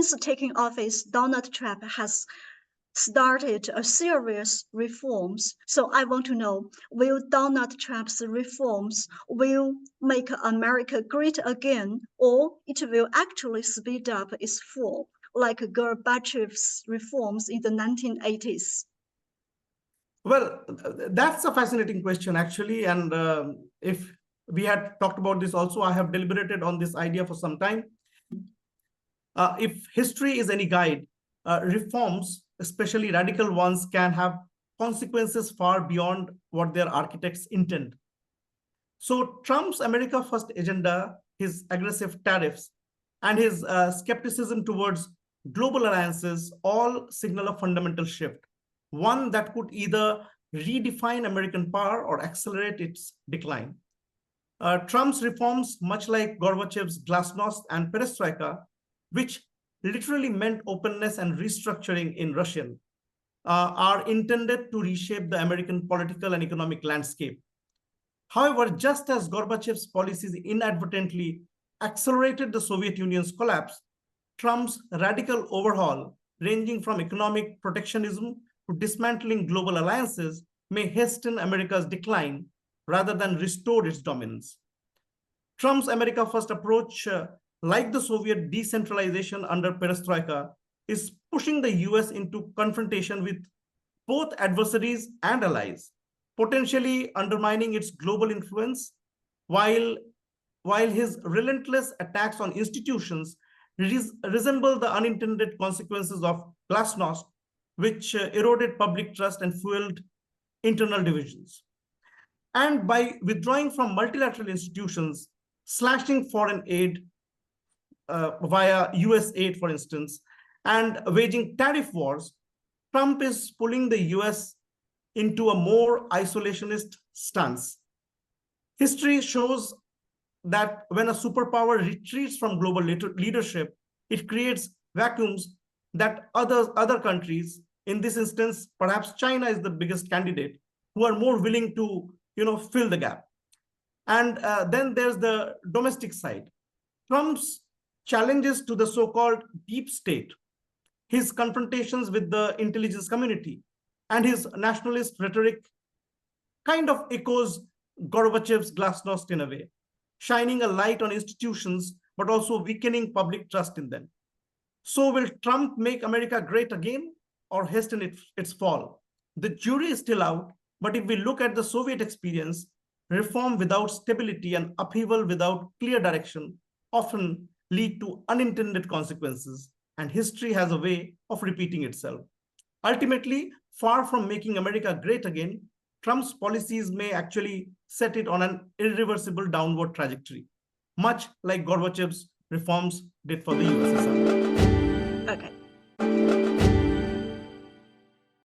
since taking office, Donald Trump has started a serious reforms. So I want to know, will Donald Trump's reforms will make America great again, or it will actually speed up its fall, like Gorbachev's reforms in the 1980s? Well, that's a fascinating question, actually. And if we had talked about this also, I have deliberated on this idea for some time. If history is any guide, reforms, especially radical ones, can have consequences far beyond what their architects intend. So Trump's America First agenda, his aggressive tariffs, and his skepticism towards global alliances all signal a fundamental shift, one that could either redefine American power or accelerate its decline. Trump's reforms, much like Gorbachev's glasnost and perestroika, which literally meant openness and restructuring in Russian, are intended to reshape the American political and economic landscape. However, just as Gorbachev's policies inadvertently accelerated the Soviet Union's collapse, Trump's radical overhaul, ranging from economic protectionism to dismantling global alliances, may hasten America's decline rather than restore its dominance. Trump's America First approach, like the Soviet decentralization under perestroika, is pushing the US into confrontation with both adversaries and allies, potentially undermining its global influence, while his relentless attacks on institutions resemble the unintended consequences of glasnost, which eroded public trust and fueled internal divisions. And by withdrawing from multilateral institutions, slashing foreign aid via US aid, for instance, and waging tariff wars, Trump is pulling the US into a more isolationist stance. History shows that when a superpower retreats from global leadership, it creates vacuums that other countries, in this instance, perhaps China is the biggest candidate, who are more willing to fill the gap. And then there's the domestic side. Trump's challenges to the so-called deep state, his confrontations with the intelligence community, and his nationalist rhetoric kind of echoes Gorbachev's glasnost in a way, shining a light on institutions, but also weakening public trust in them. So will Trump make America great again or hasten its fall? The jury is still out, but if we look at the Soviet experience, reform without stability and upheaval without clear direction often lead to unintended consequences, and history has a way of repeating itself. Ultimately, far from making America great again, Trump's policies may actually set it on an irreversible downward trajectory, much like Gorbachev's reforms did for the USSR. Okay.